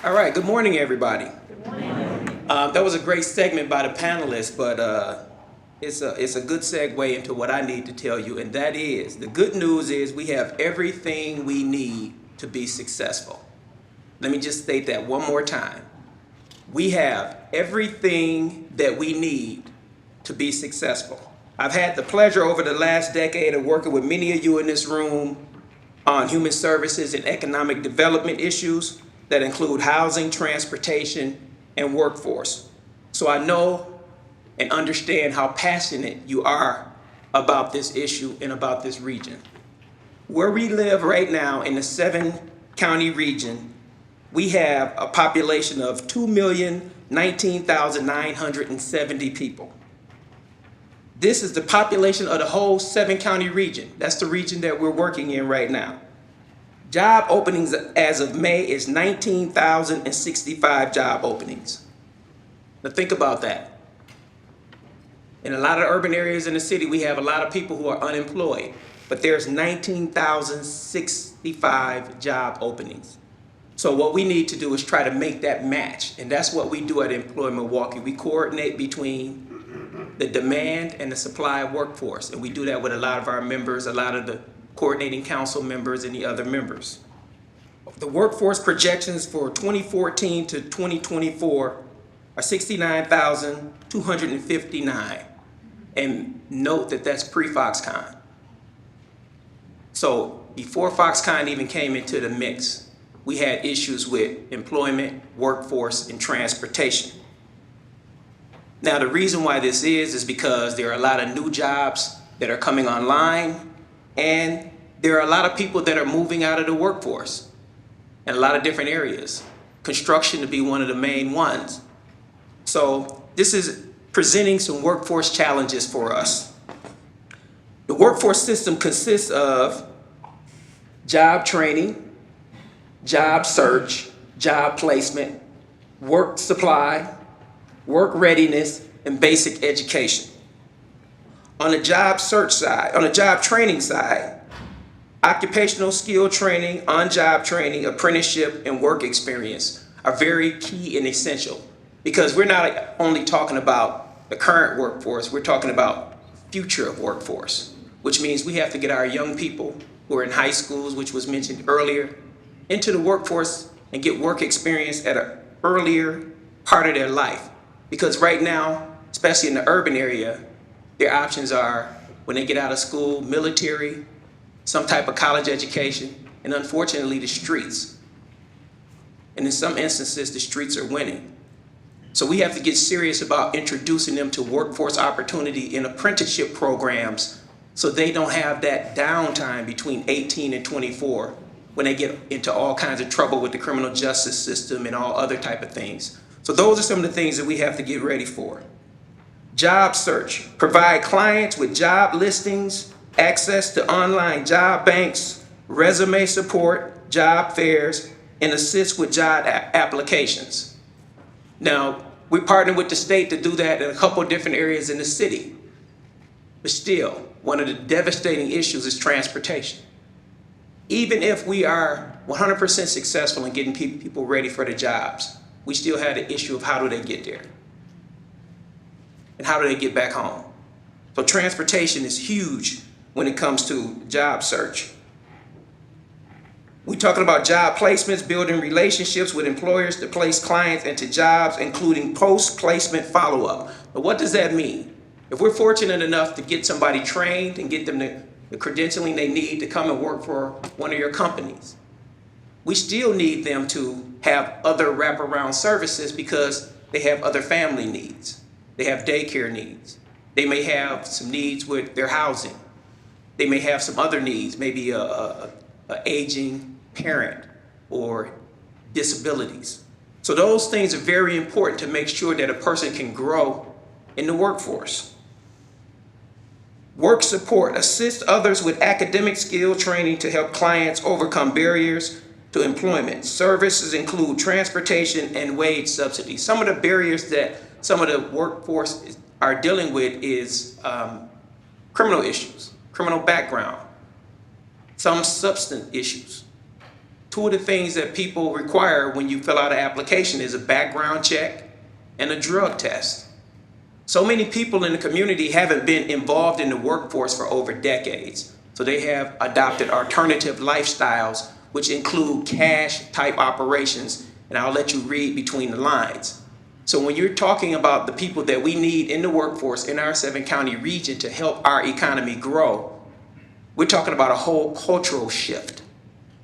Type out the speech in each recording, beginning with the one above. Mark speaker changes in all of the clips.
Speaker 1: All right, good morning, everybody. Good morning. That was a great segment by the panelists, but it's a good segue into what I need to tell you, and that is, the good news is we have everything we need to be successful. Let me just state that one more time. We have everything that we need to be successful. I've had the pleasure over the last decade of working with many of you in this room on human services and economic development issues that include housing, transportation, and workforce. So I know and understand how passionate you are about this issue and about this region. Where we live right now in the 7-county region, we have a population of 2,019,970 people. This is the population of the whole 7-county region. That's the region that we're working in right now. Job openings as of May is 19,065 job openings. Now think about that. In a lot of urban areas in the city, we have a lot of people who are unemployed, but there's 19,065 job openings. So what we need to do is try to make that match, and that's what we do at Employ Milwaukee. We coordinate between the demand and the supply of workforce, and we do that with a lot of our members, a lot of the coordinating council members, and the other members. The workforce projections for 2014 to 2024 are 69,259, and note that that's pre-Foxconn. So before Foxconn even came into the mix, we had issues with employment, workforce, and transportation. Now the reason why this is because there are a lot of new jobs that are coming online, and there are a lot of people that are moving out of the workforce in a lot of different areas. Construction to be one of the main ones. So this is presenting some workforce challenges for us. The workforce system consists of job training, job search, job placement, work supply, work readiness, and basic education. On the job search side, on the job training side, occupational skill training, on-job training, apprenticeship, and work experience are very key and essential, because we're not only talking about the current workforce, we're talking about future of workforce, which means we have to get our young people who are in high schools, which was mentioned earlier, into the workforce and get work experience at an earlier part of their life. Because right now, especially in the urban area, their options are, when they get out of school, military, some type of college education, and unfortunately the streets. And in some instances, the streets are winning. So we have to get serious about introducing them to workforce opportunity and apprenticeship programs, so they don't have that downtime between 18 and 24 when they get into all kinds of trouble with the criminal justice system and all other type of things. So those are some of the things that we have to get ready for. Job search, provide clients with job listings, access to online job banks, resume support, job fairs, and assist with job applications. Now, we partner with the state to do that in a couple of different areas in the city. But still, one of the devastating issues is transportation. Even if we are 100% successful in getting people ready for the jobs, we still have the issue of how do they get there? And how do they get back home? So transportation is huge when it comes to job search. We're talking about job placements, building relationships with employers to place clients into jobs, including post-placement follow-up. But what does that mean? If we're fortunate enough to get somebody trained and get them the credentialing they need to come and work for one of your companies, we still need them to have other wraparound services because they have other family needs. They have daycare needs. They may have some needs with their housing. They may have some other needs, maybe a aging parent or disabilities. So those things are very important to make sure that a person can grow in the workforce. Work support, assist others with academic skill training to help clients overcome barriers to employment. Services include transportation and wage subsidies. Some of the barriers that some of the workforce are dealing with is criminal issues, criminal background, some substance issues, two of the things that people require when you fill out an application is a background check and a drug test. So many people in the community haven't been involved in the workforce for over decades. So they have adopted alternative lifestyles, which include cash type operations. And I'll let you read between the lines. So when you're talking about the people that we need in the workforce in our 7-county region to help our economy grow, we're talking about a whole cultural shift.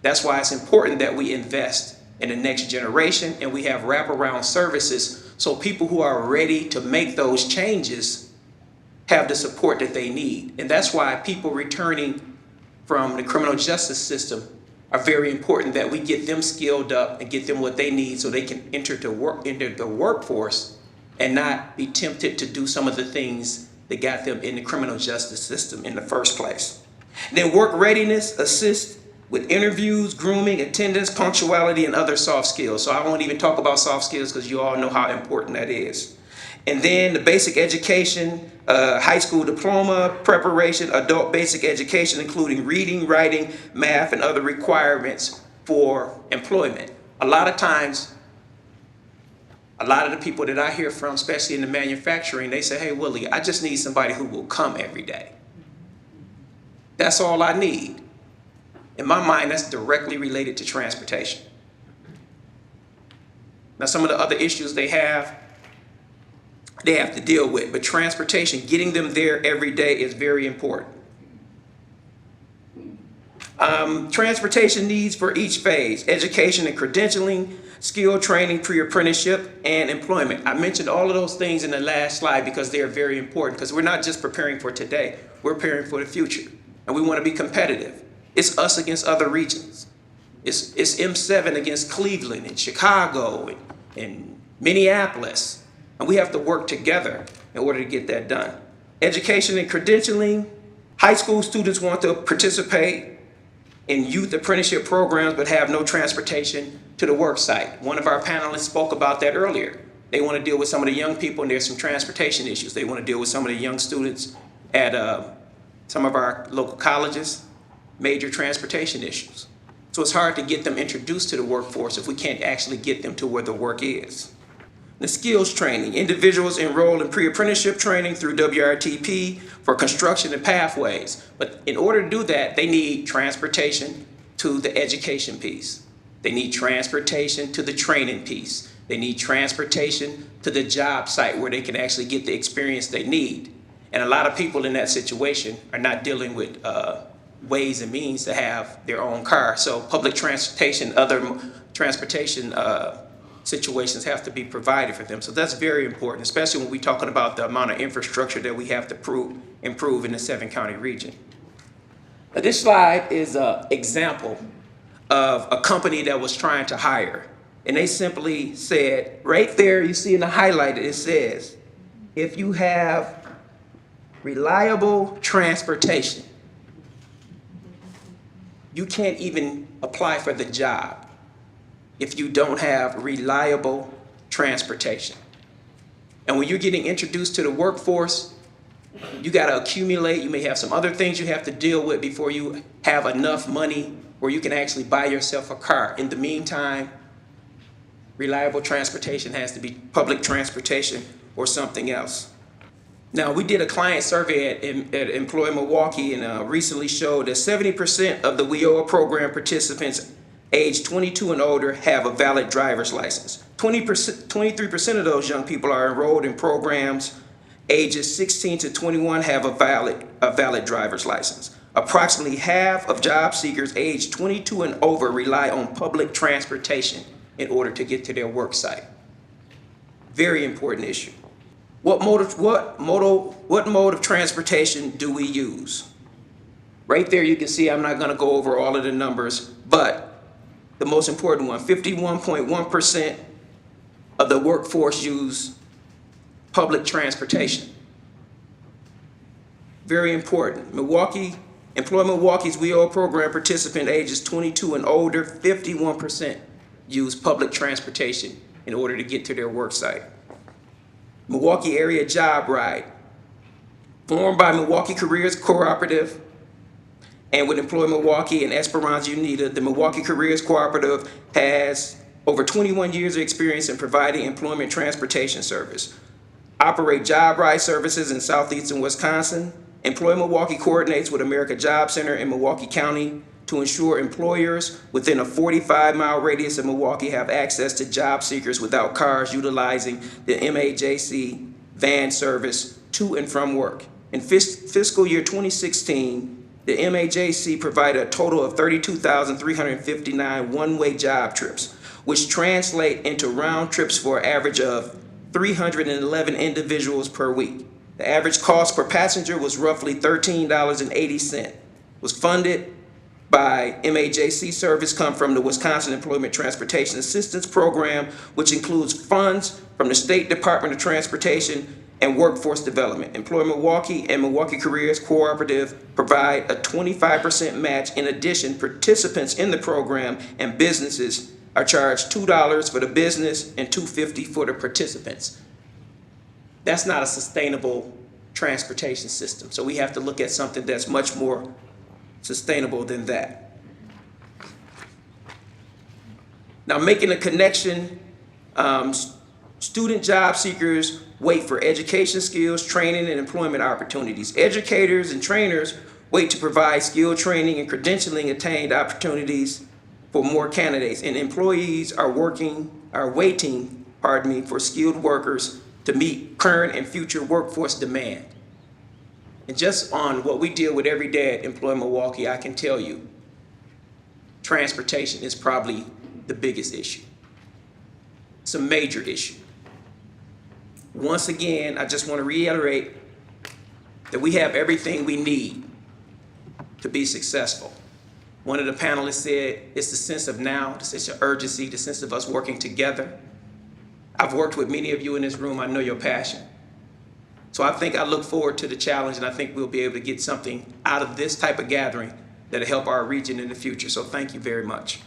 Speaker 1: That's why it's important that we invest in the next generation and we have wraparound services so people who are ready to make those changes have the support that they need. And that's why people returning from the criminal justice system are very important, that we get them skilled up and get them what they need so they can enter the workforce and not be tempted to do some of the things that got them in the criminal justice system in the first place. Then work readiness, assist with interviews, grooming, attendance, punctuality, and other soft skills. So I won't even talk about soft skills because you all know how important that is. And then the basic education, high school diploma, preparation, adult basic education, including reading, writing, math, and other requirements for employment. A lot of times, a lot of the people that I hear from, especially in the manufacturing, they say, hey, Willie, I just need somebody who will come every day. That's all I need. In my mind, that's directly related to transportation. Now, some of the other issues they have to deal with, but transportation, getting them there every day is very important. Transportation needs for each phase: education and credentialing, skill training, pre-apprenticeship, and employment. I mentioned all of those things in the last slide because they are very important, because we're not just preparing for today, we're preparing for the future. And we want to be competitive. It's us against other regions. It's M7 against Cleveland and Chicago and Minneapolis. And we have to work together in order to get that done. Education and credentialing. High school students want to participate in youth apprenticeship programs but have no transportation to the work site. One of our panelists spoke about that earlier. They want to deal with some of the young people and there's some transportation issues. They want to deal with some of the young students at some of our local colleges, major transportation issues. So it's hard to get them introduced to the workforce if we can't actually get them to where the work is. The skills training. Individuals enroll in pre-apprenticeship training through WRTP for construction and pathways. But in order to do that, they need transportation to the education piece. They need transportation to the training piece. They need transportation to the job site where they can actually get the experience they need. And a lot of people in that situation are not dealing with ways and means to have their own car. So public transportation, other transportation situations have to be provided for them. So that's very important, especially when we're talking about the amount of infrastructure that we have to improve in the 7-county region. Now, this slide is an example of a company that was trying to hire. And they simply said, right there, you see in the highlighted, it says, if you have reliable transportation, you can't even apply for the job if you don't have reliable transportation. And when you're getting introduced to the workforce, you got to accumulate. You may have some other things you have to deal with before you have enough money where you can actually buy yourself a car. In the meantime, reliable transportation has to be public transportation or something else. Now, we did a client survey at Employ Milwaukee and recently showed that 70% of the WIOA program participants age 22 and older have a valid driver's license. 23% of those young people are enrolled in programs ages 16 to 21 have a valid driver's license. Approximately half of job seekers aged 22 and over rely on public transportation in order to get to their work site. Very important issue. What mode of transportation do we use? Right there you can see, I'm not going to go over all of the numbers, but the most important one, 51.1% of the workforce use public transportation. Very important. Employ Milwaukee's WIOA program participant ages 22 and older, 51% use public transportation in order to get to their work site. Milwaukee Area Job Ride, formed by Milwaukee Careers Cooperative And with Employ Milwaukee and Esperanza Unida, the Milwaukee Careers Cooperative has over 21 years of experience in providing employment transportation service. Operate job ride services in southeastern Wisconsin. Employ Milwaukee coordinates with America Job Center in Milwaukee County to ensure employers within a 45-mile radius of Milwaukee have access to job seekers without cars, utilizing the MAJC van service to and from work. In fiscal year 2016, the MAJC provided a total of 32,359 one-way job trips, which translate into round trips for an average of 311 individuals per week. The average cost per passenger was roughly $13.80. Was funded by MAJC service come from the Wisconsin Employment Transportation Assistance Program, which includes funds from the State Department of Transportation and Workforce Development. Employ Milwaukee and Milwaukee Careers Cooperative provide a 25% match. In addition, participants in the program and businesses are charged $2 for the business and $2.50 for the participants. That's not a sustainable transportation system. So we have to look at something that's much more sustainable than that. Now, making a connection, student job seekers wait for education skills, training, and employment opportunities. Educators and trainers wait to provide skill training and credentialing attained opportunities for more candidates, and employees are waiting for skilled workers to meet current and future workforce demand. And just on what we deal with every day at Employ Milwaukee, I can tell you, transportation is probably the biggest issue. It's a major issue. Once again, I just want to reiterate that we have everything we need to be successful. One of the panelists said it's the sense of now, the sense of urgency, the sense of us working together. I've worked with many of you in this room. I know your passion. So I look forward to the challenge, and I think we'll be able to get something out of this type of gathering that'll help our region in the future. So thank you very much.